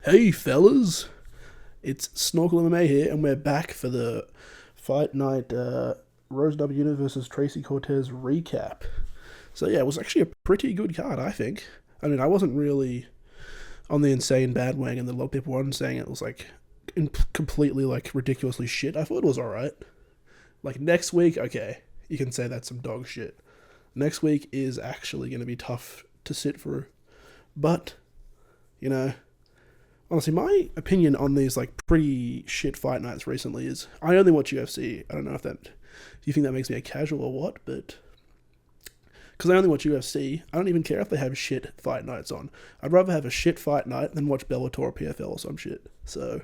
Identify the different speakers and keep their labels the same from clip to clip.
Speaker 1: Hey fellas, it's Snorkel MMA here, and we're back for the Fight Night Rose Namajunas versus Tracy Cortez recap. So yeah, it was actually a pretty good card, I think. I mean, I wasn't really on the insane bandwagon that a lot of people were saying it was like completely like ridiculously shit. I thought it was alright. Like next week, okay, you can say that's some dog shit. Next week is actually going to be tough to sit through. But, you know, honestly, my opinion on these like pretty shit fight nights recently is I only watch UFC. I don't know if you think that makes me a casual or what, but because I only watch UFC, I don't even care if they have shit fight nights on. I'd rather have a shit fight night than watch Bellator or PFL or some shit. So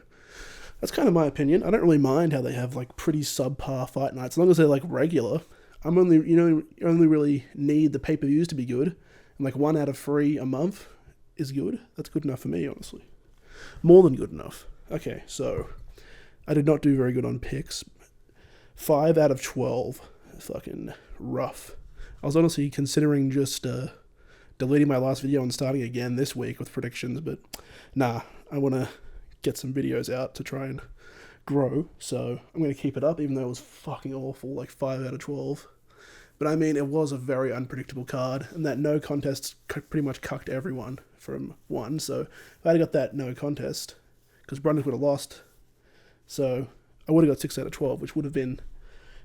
Speaker 1: that's kind of my opinion. I don't really mind how they have like pretty subpar fight nights as long as they're like regular. You only really need the pay-per-views to be good, and like 1 out of 3 a month is good. That's good enough for me, honestly. More than good enough. Okay, so I did not do very good on picks. 5 out of 12. Fucking rough. I was honestly considering just deleting my last video and starting again this week with predictions, but nah, I want to get some videos out to try and grow, so I'm going to keep it up, even though it was fucking awful, like 5 out of 12. But I mean, it was a very unpredictable card, and that no contest pretty much cucked everyone from 1. So if I had got that no contest, because Brundage would have lost, so I would have got 6 out of 12, which would have been,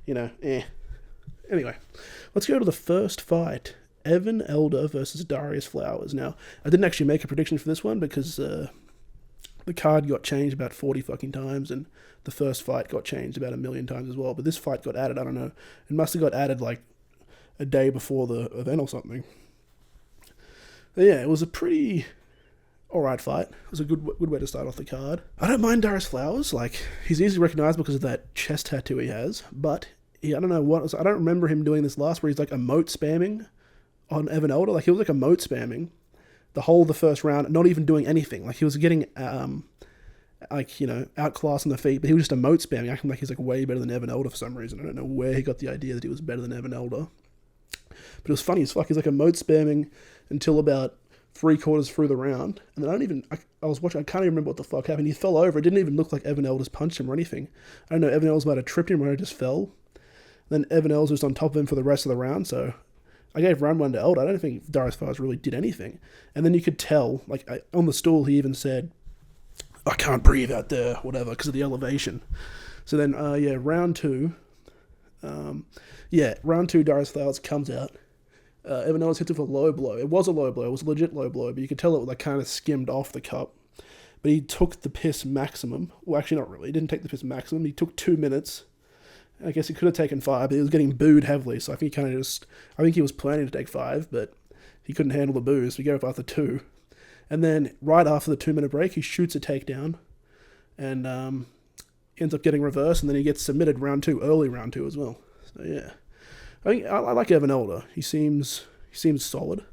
Speaker 1: Anyway, let's go to the first fight. Evan Elder versus Darrius Flowers. Now, I didn't actually make a prediction for this one because the card got changed about 40 fucking times, and the first fight got changed about 1,000,000 times as well. But this fight got added, I don't know. It must have got added like a day before the event or something. But yeah, it was a pretty alright fight. It was a good way to start off the card. I don't mind Darrius Flowers. Like, he's easily recognizable because of that chest tattoo he has. But I don't know what. I don't remember him doing this last where he's like emote spamming on Evan Elder. Like, he was like emote spamming the whole of the first round, not even doing anything. Like, he was getting outclassed on the feet, but he was just emote spamming, acting like he's like way better than Evan Elder for some reason. I don't know where he got the idea that he was better than Evan Elder. But it was funny as fuck. He's like emote spamming until about 3/4 through the round. And then I was watching, I can't even remember what the fuck happened. He fell over. It didn't even look like Evan Elder's punched him or anything. I don't know, Evan Elder's might have tripped him or he just fell. Then Evan Elder was on top of him for the rest of the round, so I gave round 1 to Elder. I don't think Darrius Flowers really did anything. And then you could tell, like, on the stool, he even said, I can't breathe out there, whatever, because of the elevation. So then, round 2. Round 2, Darrius Flowers comes out. Evan Elder hits him with a low blow. It was a low blow. It was a legit low blow, but you could tell it like kind of skimmed off the cup. But he took the piss maximum. Well, actually, not really. He didn't take the piss maximum. He took 2 minutes. I guess he could have taken 5, but he was getting booed heavily, so I think he was planning to take 5, but he couldn't handle the boos, so he gave up after 2. And then, right after the 2-minute break, he shoots a takedown, and ends up getting reversed, and then he gets submitted early round 2 as well. So yeah. I like Evan Elder. He seems solid.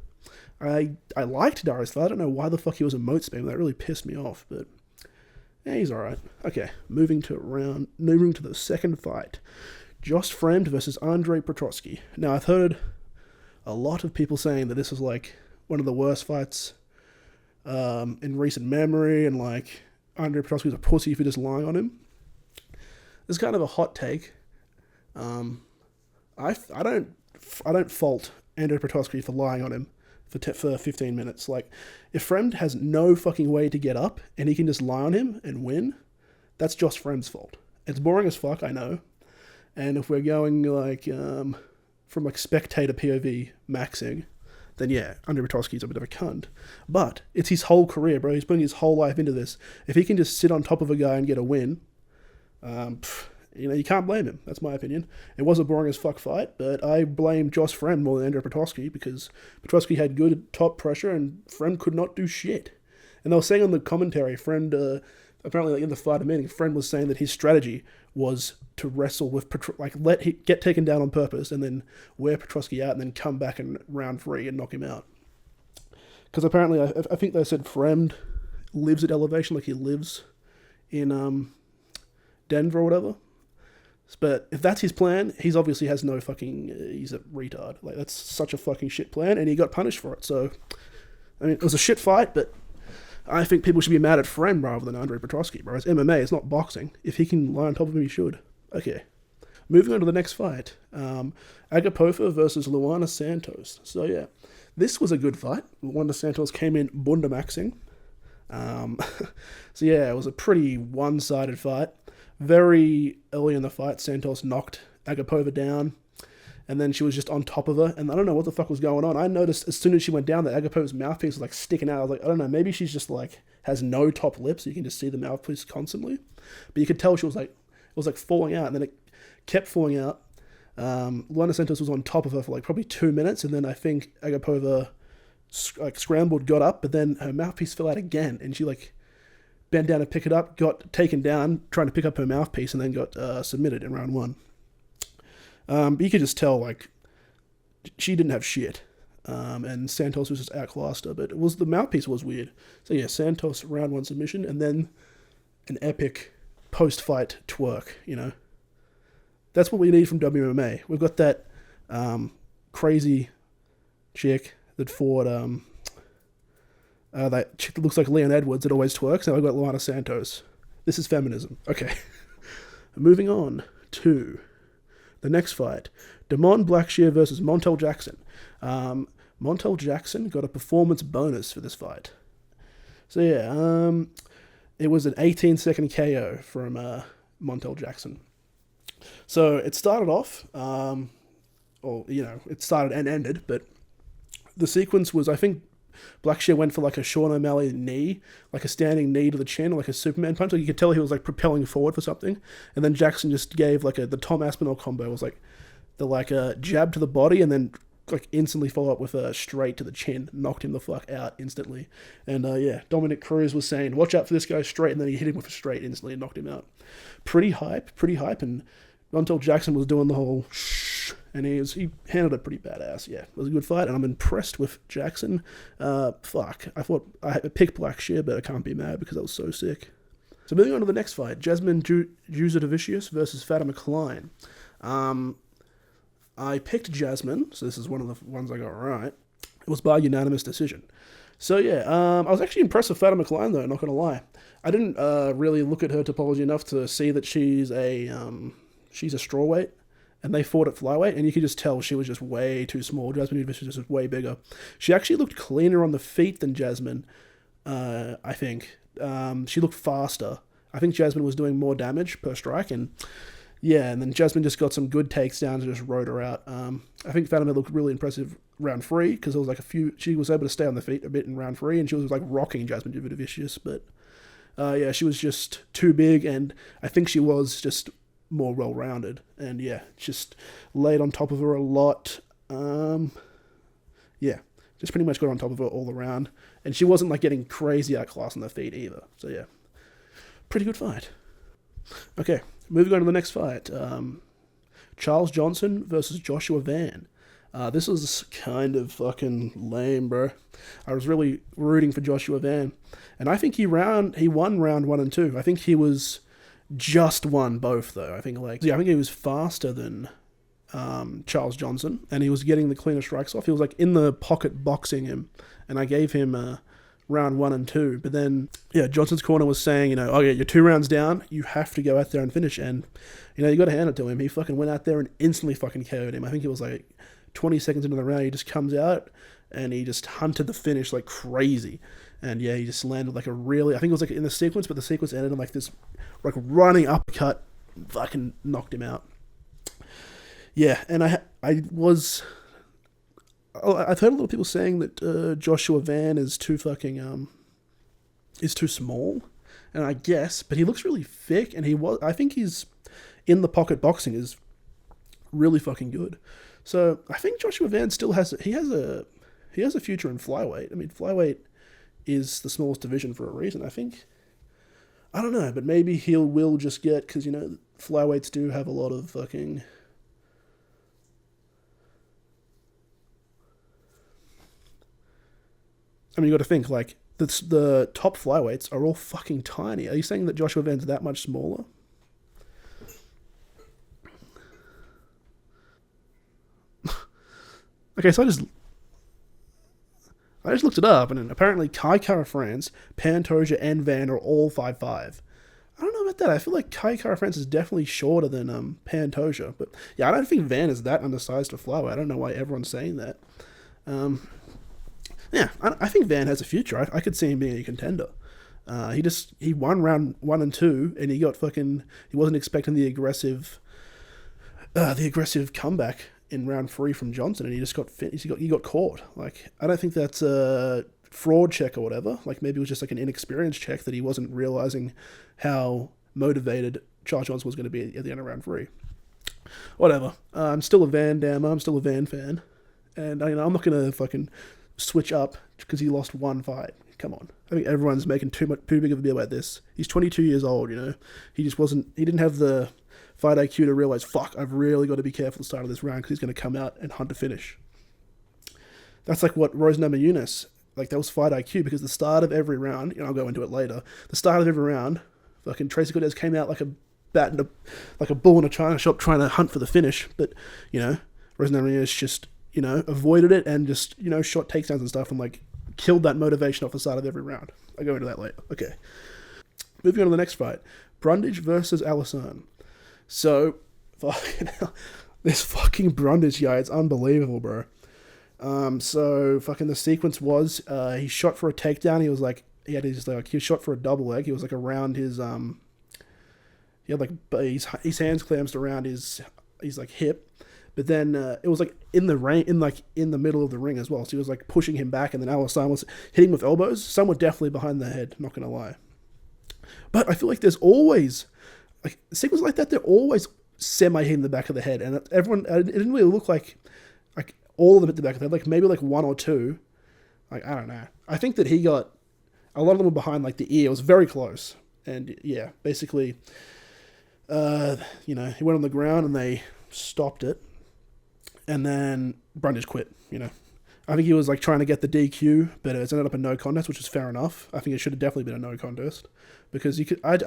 Speaker 1: I liked Darrius Flowers. I don't know why the fuck he was emote spamming. That really pissed me off, but yeah, he's alright. Okay, moving to the second fight. Josh Fremd versus Andre Petroski. Now, I've heard a lot of people saying that this was like one of the worst fights in recent memory, and like Andre Petroski was a pussy for just lying on him. This is kind of a hot take. I don't fault Andre Petroski for lying on him for 15 minutes. Like, if Fremd has no fucking way to get up and he can just lie on him and win, that's Josh Fremd's fault. It's boring as fuck, I know. And if we're going like from like spectator POV maxing, then yeah, Andre Petroski's a bit of a cunt. But it's his whole career, bro. He's putting his whole life into this. If he can just sit on top of a guy and get a win, you can't blame him. That's my opinion. It was a boring as fuck fight, but I blame Josh Fremd more than Andre Petroski because Petroski had good top pressure and Fremd could not do shit. And they were saying on the commentary, Fremd, apparently like in the fight meeting, Fremd was saying that his strategy was to wrestle with get taken down on purpose and then wear Petroski out and then come back in round 3 and knock him out. Because apparently, I think they said Fremd lives at elevation, like he lives in Denver or whatever. But if that's his plan, he's obviously has no fucking... he's a retard. Like, that's such a fucking shit plan, and he got punished for it. So, I mean, it was a shit fight, but I think people should be mad at Fremd rather than Andre Petroski, bro. It's MMA, it's not boxing. If he can lie on top of him, he should. Okay. Moving on to the next fight. Agapova versus Luana Santos. So, yeah. This was a good fight. Luana Santos came in bundamaxing. So, yeah, it was a pretty one-sided fight. Very early in the fight, Santos knocked Agapova down. And then she was just on top of her. And I don't know what the fuck was going on. I noticed as soon as she went down that Agapova's mouthpiece was like sticking out. I was like, I don't know, maybe she's just like has no top lip, so you can just see the mouthpiece constantly. But you could tell she was like, it was like falling out. And then it kept falling out. Luana Santos was on top of her for like probably 2 minutes. And then I think Agapova like scrambled, got up, but then her mouthpiece fell out again. And she like bent down to pick it up, got taken down, trying to pick up her mouthpiece, and then got submitted in round 1. But you could just tell, like, she didn't have shit. And Santos was just outclassed her. But the mouthpiece was weird. So, yeah, Santos, round 1 submission. And then an epic post-fight twerk, you know. That's what we need from WMA. We've got that crazy chick that fought... that chick that looks like Leon Edwards that always twerks. Now I've got Luana Santos. This is feminism. Okay. Moving on to... the next fight, Damon Blackshear versus Montel Jackson. Montel Jackson got a performance bonus for this fight. So yeah, it was an 18-second KO from Montel Jackson. So it started off, it started and ended, but the sequence was, I think, Blackshear went for like a Sean O'Malley knee, like a standing knee to the chin, like a Superman punch. Like you could tell he was like propelling forward for something. And then Jackson just gave like the Tom Aspinall combo. It was like the jab to the body and then like instantly follow up with a straight to the chin. Knocked him the fuck out instantly. And Dominic Cruz was saying, watch out for this guy straight. And then he hit him with a straight instantly and knocked him out. Pretty hype. And Montel Jackson was doing the whole shh, and he handled it pretty badass. Yeah, it was a good fight, and I'm impressed with Jackson. I thought I picked Blackshear, but I can't be mad because that was so sick. So moving on to the next fight, Jasmine Jasudavicius versus Fatima Kline. I picked Jasmine, so this is one of the ones I got right. It was by unanimous decision. So yeah, I was actually impressed with Fatima Kline though, not going to lie. I didn't really look at her topology enough to see that she's a strawweight, and they fought at flyweight, and you could just tell she was just way too small. Jasmine Jasudavicius was just way bigger. She actually looked cleaner on the feet than Jasmine, I think. She looked faster. I think Jasmine was doing more damage per strike, and then Jasmine just got some good takedowns and just rode her out. I think Fatima looked really impressive round 3, because there was like she was able to stay on the feet a bit in round 3, and she was like rocking Jasmine Jasudavicius, but she was just too big, and I think she was just more well-rounded, and just laid on top of her a lot. Just pretty much got on top of her all around, and she wasn't like getting crazy outclassed on the feet either. So yeah, pretty good fight. Okay, moving on to the next fight, Charles Johnson versus Joshua Van. This was kind of fucking lame, bro. I was really rooting for Joshua Van, and I think he won round 1 and 2. I think he was just won both though. I think he was faster than Charles Johnson, and he was getting the cleaner strikes off. He was like in the pocket boxing him, and I gave him round 1 and 2. But then Johnson's corner was saying, you're 2 rounds down, you have to go out there and finish, and you got to hand it to him. He fucking went out there and instantly fucking KO'd him. I think it was like 20 seconds into the round, he just comes out and he just hunted the finish like crazy. And he just landed like I think it was like in the sequence, but the sequence ended in like this like running uppercut, fucking knocked him out. Yeah, and I've heard a lot of people saying that Joshua Van is too small, and I guess, but he looks really thick, and I think he's in the pocket boxing is really fucking good. So I think Joshua Van still has a future in flyweight. I mean, flyweight is the smallest division for a reason. I don't know, but maybe will just get, because flyweights do have a lot of fucking. I mean, you got to think, like, the top flyweights are all fucking tiny. Are you saying that Joshua Van's that much smaller? Okay, so I just looked it up, and apparently Kai Kara-France, Pantoja, and Van are all 5'5". I don't know about that. I feel like Kai Kara-France is definitely shorter than Pantoja. But yeah, I don't think Van is that undersized to flyweight. I don't know why everyone's saying that. Yeah, I think Van has a future. I could see him being a contender. He won round 1 and 2, and he wasn't expecting the aggressive comeback in round 3 from Johnson, and he got caught. Like, I don't think that's a fraud check or whatever. Like, maybe it was just like an inexperienced check that he wasn't realizing how motivated Charles Johnson was going to be at the end of round 3. Whatever. I'm still a Van Dammer. I'm still a Van fan, and I'm not going to fucking switch up because he lost one fight. Come on. I think everyone's making too big of a deal about this. He's 22 years old, He didn't have the fight IQ to realize, fuck, I've really got to be careful at the start of this round because he's going to come out and hunt a finish. That's like what Rose Namajunas, like, that was fight IQ, because the start of every round, I'll go into it later, the start of every round, fucking Tracy Cortez came out like a bull in a china shop trying to hunt for the finish, but, Rose Namajunas just, avoided it and just, shot takedowns and stuff and, like, killed that motivation off the start of every round. I'll go into that later. Okay. Moving on to the next fight. Brundage versus Alhassan. So, fucking hell, this fucking Brundage guy, it's unbelievable, bro. So, fucking the sequence was, he shot for a takedown. He was like, he shot for a double leg. He was like around his, he had like his hands clamped around his like hip. But then it was like in the middle of the ring as well. So he was like pushing him back, and then Alhassan was hitting with elbows. Some were definitely behind the head, not gonna lie. But I feel like there's always like sequences like that. They're always semi hitting the back of the head, and it didn't really look like all of them at the back of the head. Like maybe like one or two. Like, I don't know. I think that he got a lot of them were behind like the ear. It was very close, and yeah, basically, he went on the ground and they stopped it. And then Brundage quit, I think he was like trying to get the DQ, but it's ended up a no contest, which is fair enough. I think it should have definitely been a no contest because I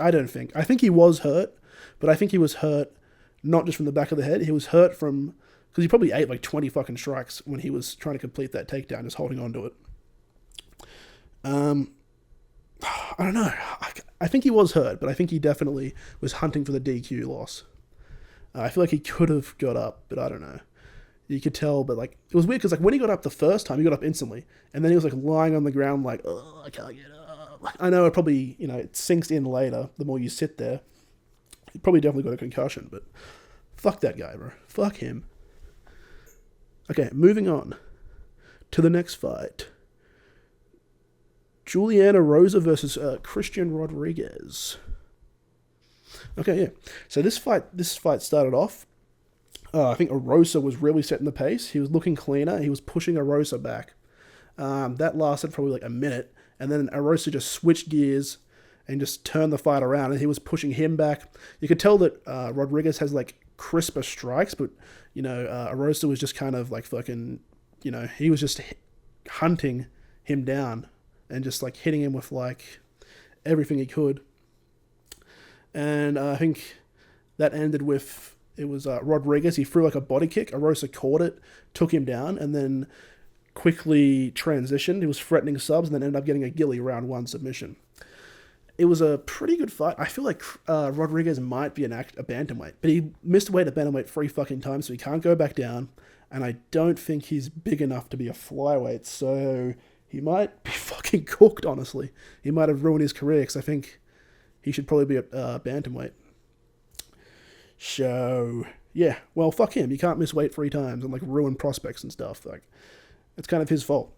Speaker 1: think he was hurt, but I think he was hurt not just from the back of the head. He was hurt because he probably ate like 20 fucking strikes when he was trying to complete that takedown, just holding on to it. I don't know. I think he was hurt, but I think he definitely was hunting for the DQ loss. I feel like he could have got up, but I don't know. You could tell, but like it was weird because like when he got up the first time, he got up instantly, and then he was like lying on the ground like, oh, I can't get up. I know it probably it sinks in later the more you sit there. He probably definitely got a concussion, but fuck that guy, bro. Fuck him. Okay, moving on to the next fight. Julian Erosa versus Christian Rodriguez. Okay, yeah. So this fight started off. I think Erosa was really setting the pace. He was looking cleaner. He was pushing Erosa back. That lasted probably like a minute. And then Erosa just switched gears and just turned the fight around. And he was pushing him back. You could tell that Rodriguez has like crisper strikes. But, Erosa was just kind of like fucking, he was just hunting him down. And just like hitting him with like everything he could. And I think that ended with... It was Rodriguez. He threw like a body kick. Erosa caught it, took him down, and then quickly transitioned. He was threatening subs and then ended up getting a ghillie round 1 submission. It was a pretty good fight. I feel like Rodriguez might be a bantamweight, but he missed weight at bantamweight 3 fucking times, so he can't go back down. And I don't think he's big enough to be a flyweight, so he might be fucking cooked, honestly. He might have ruined his career, because I think he should probably be a bantamweight. So, yeah, well, fuck him. You can't miss weight 3 times and, like, ruin prospects and stuff. Like, it's kind of his fault,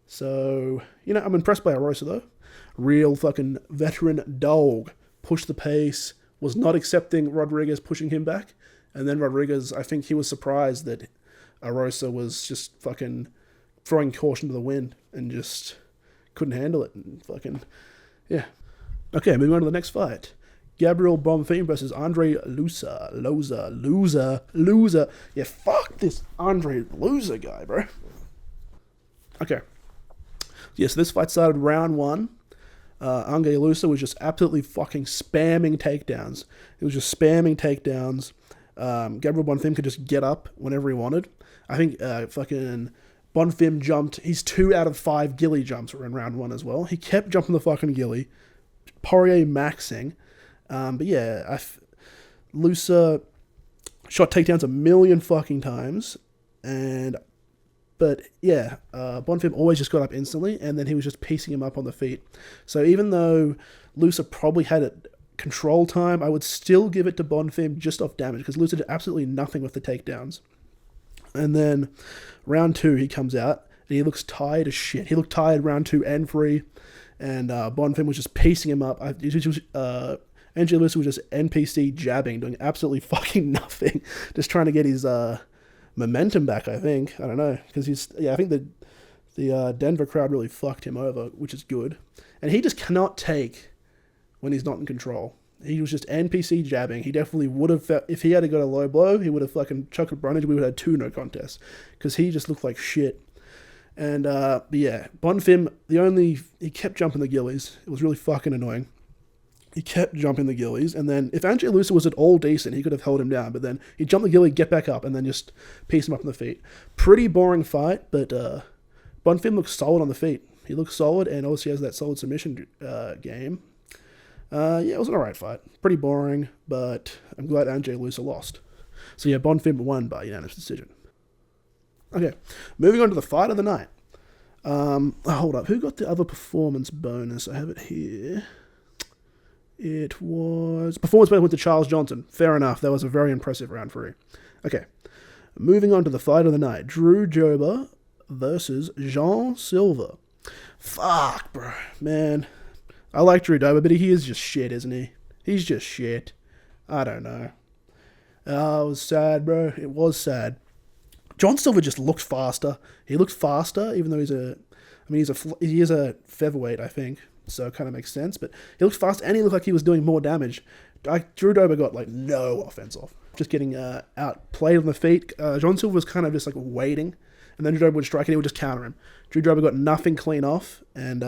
Speaker 1: So, I'm impressed by Erosa, though. Real fucking veteran dog. Pushed the pace. Was not accepting Rodriguez pushing him back. And then Rodriguez, I think he was surprised that Erosa was just fucking throwing caution to the wind and just couldn't handle it. And fucking, yeah. Okay, moving on to the next fight. Gabriel Bonfim versus Andre Loosa. Yeah, fuck this Andre Loosa guy, bro. Okay. Yeah, so this fight started round 1. Ange Loosa was just absolutely fucking spamming takedowns. He was just spamming takedowns. Gabriel Bonfim could just get up whenever he wanted. I think fucking Bonfim jumped. He's 2 out of 5 ghillie jumps were in round 1 as well. He kept jumping the fucking ghillie. Poirier maxing. But yeah, Loosa shot takedowns a million fucking times. But yeah, Bonfim always just got up instantly, and then he was just piecing him up on the feet. So even though Loosa probably had it control time, I would still give it to Bonfim just off damage, because Loosa did absolutely nothing with the takedowns. And then round 2, he comes out, and he looks tired as shit. He looked tired round 2 and 3, and Bonfim was just piecing him up. Ange Loosa was just NPC jabbing, doing absolutely fucking nothing, just trying to get his momentum back, I think. I don't know, because I think the Denver crowd really fucked him over, which is good. And he just cannot take when he's not in control. He was just NPC jabbing. He definitely would have, if he had got a low blow, he would have fucking chucked a Brundage. We would have had 2 no contests, because he just looked like shit. And, but yeah, Bonfim, he kept jumping the ghillies. It was really fucking annoying. He kept jumping the ghillies, and then if Ange Loosa was at all decent, he could have held him down, but then he'd jump the ghillie, get back up, and then just piece him up on the feet. Pretty boring fight, but Bonfim looks solid on the feet. He looks solid, and obviously has that solid submission game. Yeah, it was an alright fight. Pretty boring, but I'm glad Ange Loosa lost. So yeah, Bonfim won by unanimous decision. Okay, moving on to the fight of the night. Hold up, who got the other performance bonus? I have it here. It was performance bonus went to Charles Johnson. Fair enough. That was a very impressive round 3. Okay. Moving on to the fight of the night. Drew Dober versus Jean Silva. Fuck, bro. Man. I like Drew Dober, but he is just shit, isn't he? He's just shit. I don't know. Oh, it was sad, bro. It was sad. John Silva just looked faster. He looked faster, even though he is a featherweight, I think. So it kind of makes sense, but he looked fast, and he looked like he was doing more damage. Drew Dober got no offense off, just getting outplayed on the feet. John Silva was kind of just waiting, and then Drew Dober would strike, and he would just counter him. Drew Dober got nothing clean off, and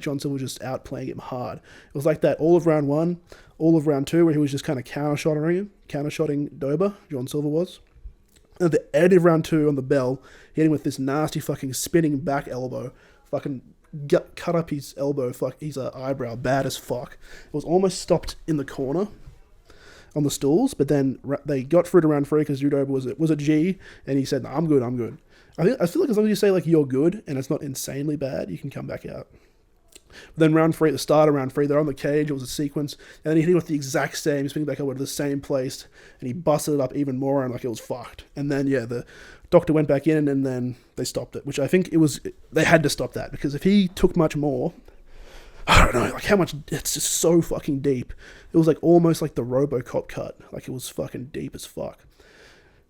Speaker 1: John Silva was just outplaying him hard. It was like that all of round 1, all of round 2, where he was just kind of counter-shotting Dober. John Silva was. And at the end of round 2 on the bell, hitting with this nasty fucking spinning back elbow, fucking cut up his elbow, his eyebrow, bad as fuck. It was almost stopped in the corner on the stools, but then they got through to round 3 because Drew Dober was a G, and he said, "No, I'm good. I feel like as long as you say you're good and it's not insanely bad, you can come back out. But then round 3, at the start of round 3, they're on the cage. It was a sequence, and then he hit him with the exact same, spinning back over to the same place, and he busted it up even more, and it was fucked. And then the doctor went back in, and then they stopped it, which I think they had to stop that, because if he took much more, I don't know, how much, it's just so fucking deep. It was almost like the RoboCop cut. It was fucking deep as fuck.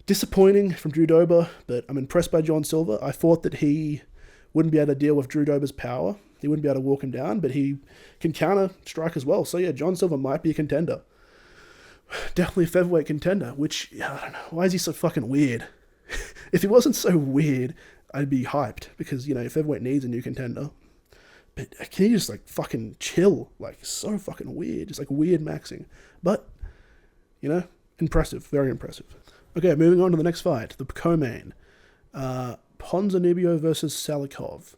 Speaker 1: Disappointing from Drew Dober, but I'm impressed by John Silva. I thought that he wouldn't be able to deal with Drew Dober's power. He wouldn't be able to walk him down, but he can counter strike as well. So yeah, John Silva might be a contender. Definitely a featherweight contender, which, I don't know, why is he so fucking weird? If he wasn't so weird, I'd be hyped, because, featherweight needs a new contender. But can he just, fucking chill? So fucking weird. Just, weird maxing. But, impressive. Very impressive. Okay, moving on to the next fight. The co-main. Ponzinibbio versus Salikhov.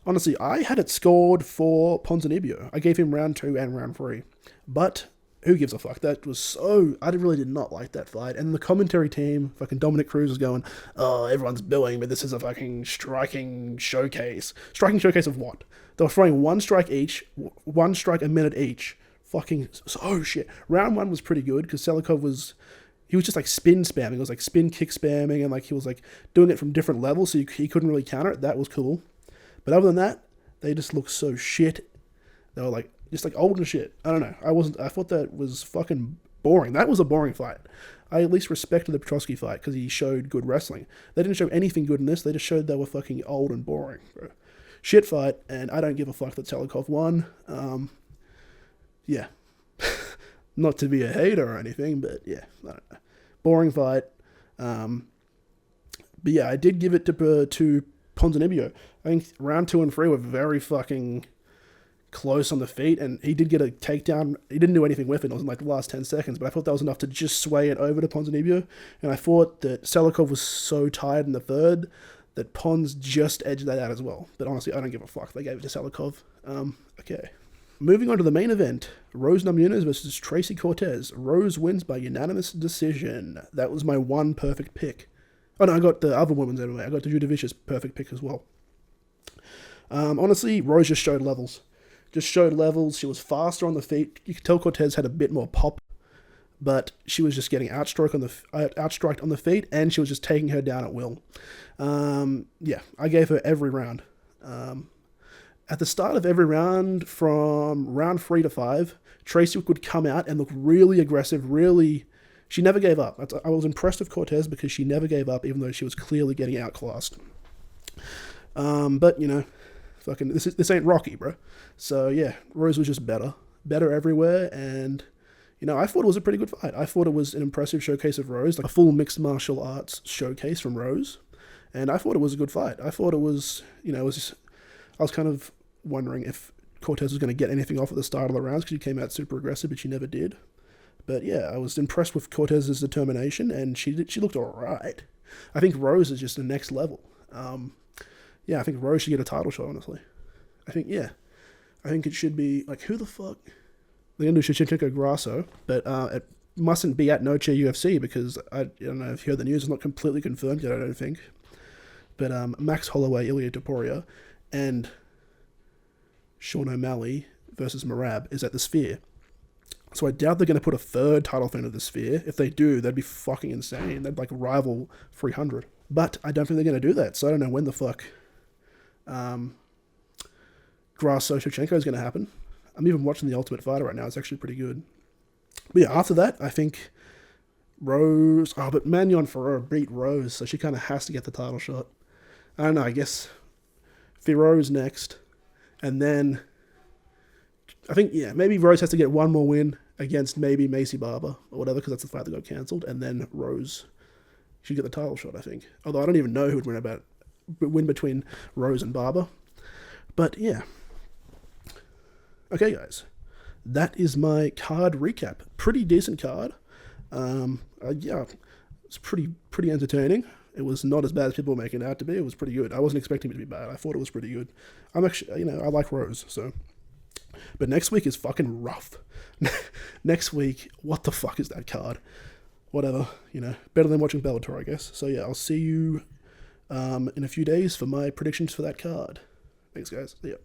Speaker 1: Honestly, I had it scored for Ponzinibbio. I gave him round 2 and round 3. But who gives a fuck? That was I really did not like that fight. And the commentary team, fucking Dominic Cruz, was going, "Oh, everyone's booing, but this is a fucking striking showcase." Striking showcase of what? They were throwing one strike a minute each. Fucking, oh shit. Round 1 was pretty good, because Salikhov was just spin spamming. It was spin kick spamming, and he was doing it from different levels, so he couldn't really counter it. That was cool. But other than that, they just looked so shit. They were just old and shit. I don't know. I thought that was fucking boring. That was a boring fight. I at least respected the Petroski fight, because he showed good wrestling. They didn't show anything good in this. They just showed they were fucking old and boring, bro. Shit fight, and I don't give a fuck that Salikhov won. Yeah. Not to be a hater or anything, but yeah, I don't know. Boring fight. But yeah, I did give it to Ponzinibbio. I think round 2 and 3 were very fucking close on the feet, and he did get a takedown. He didn't do anything with it. It was in the last 10 seconds, but I thought that was enough to just sway it over to Ponzinibbio. And I thought that Salikhov was so tired in the third that Pons just edged that out as well. But honestly, I don't give a fuck. They gave it to Salikhov. Okay. Moving on to the main event, Rose Namajunas versus Tracy Cortez. Rose wins by unanimous decision. That was my one perfect pick. Oh no, I got the other women's MMA. I got the Jasudavicius perfect pick as well. Honestly, Rose just showed levels. She was faster on the feet. You could tell Cortez had a bit more pop, but she was just getting outstriked on the feet, and she was just taking her down at will. Yeah, I gave her every round. At the start of every round, from round 3 to 5, Tracy would come out and look really aggressive, she never gave up. I was impressed with Cortez because she never gave up, even though she was clearly getting outclassed. But, fucking, this ain't Rocky, bro. So, yeah, Rose was just better everywhere, and, I thought it was a pretty good fight. I thought it was an impressive showcase of Rose, like a full mixed martial arts showcase from Rose, and I thought it was a good fight. I thought it was, I was kind of wondering if Cortez was going to get anything off at the start of the rounds because she came out super aggressive, but she never did. But yeah, I was impressed with Cortez's determination, and she looked all right. I think Rose is just the next level. Yeah, I think Rose should get a title shot, honestly. I think it should be, like, who the fuck? They're going to do Shevchenko Grasso, but it mustn't be at No Chair UFC because I don't know if you heard the news. It's not completely confirmed yet, I don't think. But Max Holloway, Ilya Topuria, and Sean O'Malley versus Merab is at the Sphere. So I doubt they're going to put a third title fight at the Sphere. If they do, that'd be fucking insane. They'd like rival 300. But I don't think they're going to do that. So I don't know when the fuck Grasso Shevchenko is going to happen. I'm even watching The Ultimate Fighter right now. It's actually pretty good. But yeah, after that, I think Rose... Oh, but Magnon Ferrer beat Rose, so she kind of has to get the title shot. I don't know, I guess Ferrer's next. And then I think, yeah, maybe Rose has to get one more win against maybe Macy Barber or whatever, because that's the fight that got cancelled. And then Rose should get the title shot, I think. Although I don't even know who would win between Rose and Barber. But yeah. Okay, guys. That is my card recap. Pretty decent card. Yeah, it's pretty entertaining. It was not as bad as people were making it out to be. It was pretty good. I wasn't expecting it to be bad. I thought it was pretty good. I'm actually, I like Rose, so. But next week is fucking rough. Next week, what the fuck is that card? Whatever, better than watching Bellator, I guess. So yeah, I'll see you in a few days for my predictions for that card. Thanks, guys. See ya.